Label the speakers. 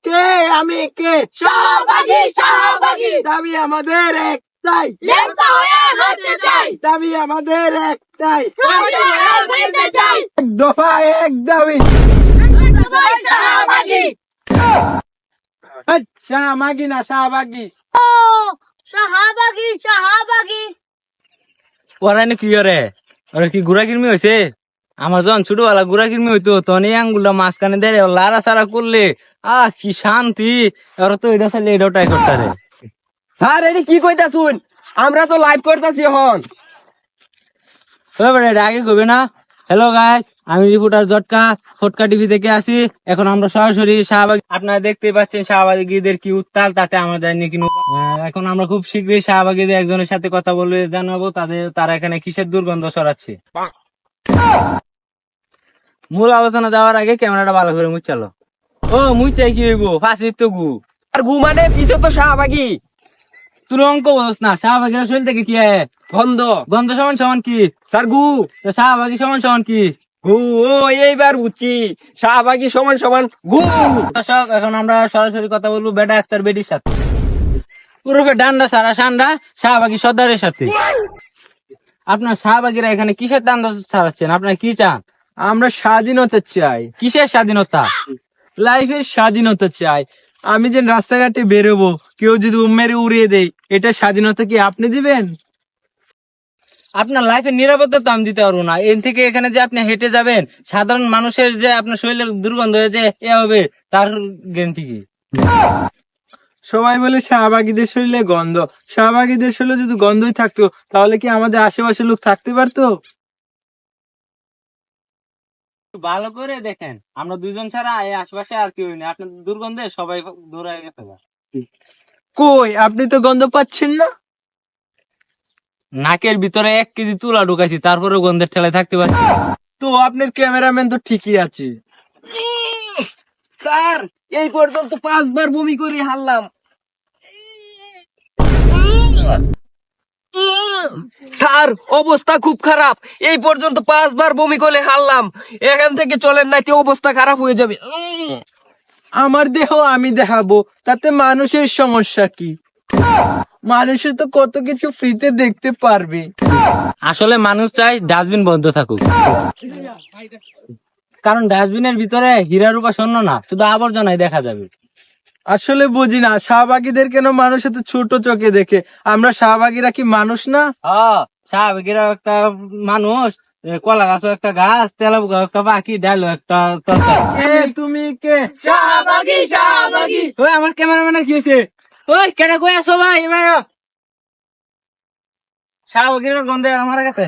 Speaker 1: কে? আমি কে?
Speaker 2: শাহবাগী শাহবাগী
Speaker 1: দাবি আমাদের একটাই,
Speaker 2: লেপ্টা হয়ে হাসতে চাই,
Speaker 1: দাবি আমাদের একটাই,
Speaker 2: প্রতিশোধ পেতে চাই,
Speaker 1: এক দফা এক দাবি।
Speaker 2: জয় শাহবাগী।
Speaker 1: শাহবাগী না শাহবাগী।
Speaker 2: ও শাহবাগী শাহবাগী।
Speaker 3: ওরানি কি রে? ওরা কি গুড়া কিরমি হয়েছে? আমার যখন ছোটবেলা গুড়া কিরমি হইতো তখন এই আঙ্গুলটা মাঝখানে দেয় লাড়া সারা করলে কি শান্তি। ওরা তো এটা চাইলে এটাও ট্রাই করতে রে।
Speaker 1: স্যার এটি কি কইতা শুন, আমরা তো লাইভ করতেছি এখন।
Speaker 3: এটা আগে কইবে না? হ্যালো গাইস, আমি রিপোর্টার জটকা ফটকা টিভি থেকে আসি। এখন আমরা সরাসরি শাহবাগ, আপনারা দেখতে পাচ্ছেন শাহবাগীদের কি উত্তাল, তাতে আমাদের নিয়ে কিন্তু এখন আমরা খুব শীঘ্রই শাহবাগীদের একজনের সাথে কথা বলে জানাবো তারা এখানে কিসের দুর্গন্ধ ছড়াচ্ছে। মূল আলোচনা যাওয়ার আগে ক্যামেরাটা ভালো করে মুচালো। ও মুচাই কি হইব? ফাঁসির তো গু
Speaker 1: আর গু মানে পিছে তো শাহবাগী।
Speaker 3: তুই অঙ্ক বলছ না? শাহবাগীরা শরীর থেকে কি হয়?
Speaker 1: গন্ধ।
Speaker 3: গন্ধ সমান সমান কি?
Speaker 1: স্যার গু।
Speaker 3: তো শাহবাগী সমান সমান কি?
Speaker 1: গু। ও এইবার বুঝছি, শাহবাগী সমান সমান গু।
Speaker 3: দর্শক, এখন আমরা সরাসরি কথা বলবো বেটা আক্তার বেটির সাথে, পুরোকে ডান্ডা সারা সান্ডা শাহবাগী সর্দারের সাথে। আপনার শাহবাগীরা এখানে কিসের ডান্ডা ছাড়াচ্ছেন? আপনার কি চান?
Speaker 1: আমরা স্বাধীনতা চাই,
Speaker 3: কিসের স্বাধীনতা?
Speaker 1: লাইফের স্বাধীনতা চাই। আমি যে রাস্তাঘাটে বেরোবো, কেউ যদি মেরে উড়িয়ে দেয়, এটা স্বাধীনতা কি আপনি দিবেন?
Speaker 3: আপনার লাইফের নিরাপত্তা তো আমি দিতে পারবো না। এর থেকে এখানে যে আপনি হেঁটে যাবেন, সাধারণ মানুষের যে আপনার শরীরের দুর্গন্ধ হয়ে যে এ হবে, তার গ্যারান্টি কি?
Speaker 1: সবাই বলে শাহবাগীদের শরীরে গন্ধ। শাহবাগীদের শরীরে যদি গন্ধই থাকতো, তাহলে কি আমাদের আশেপাশে লোক থাকতে পারতো?
Speaker 3: ভালো করে দেখেন, আমরা দুজন ছাড়া এই আশেপাশে আর কেউ নেই। আপনার দুর্গন্ধে সবাই দৌড়ায় গেছে।
Speaker 1: কই, আপনি তো গন্ধ পাচ্ছেন না।
Speaker 3: নাকের ভিতরে 1 কেজি তুলা ঢুকাইছি, তারপরে গন্ধের ঠেলায় থাকতে পারছি।
Speaker 1: তো আপনার ক্যামেরাম্যান তো ঠিকই আছে। স্যার, এই পর্যন্ত 5 বার বমি করে হারলাম। স্যার, অবস্থা খুব খারাপ। এই পর্যন্ত 5 বার বমি করে হারলাম। এখান থেকে চলেন, নাইতে অবস্থা খারাপ হয়ে যাবে। আমার দেহ আমি দেখাবো, তাতে মানুষের সমস্যা কি? মানুষের তো কত কিছু ফ্রিতে দেখতে পারবে।
Speaker 3: আসলে মানুষ চাই ডাস্টবিন বন্ধ থাকুক, কারণ ডাস্টবিনের ভিতরে হীরা রূপা স্বর্ণ না, শুধু আবর্জনাই দেখা যাবে।
Speaker 1: আসলে বুঝি না, শাহবাগীদের কেন মানুষ এত ছোট চোখে দেখে? আমরা শাহবাগীরা কি মানুষ না?
Speaker 3: শাহবাগীরা একটা মানুষ, কলা গাছও একটা গাছ, তেলা গাছ একটা পাখি, ডাইলো একটা তরকারি।
Speaker 1: তুমি কে?
Speaker 2: শাহবাগী শাহবাগী।
Speaker 3: ওই আমার ক্যামেরাম্যানের কি হয়েছে? ওই কেটা কই আছো ভাই? শাহবাগীর গন্ধে আমার কাছে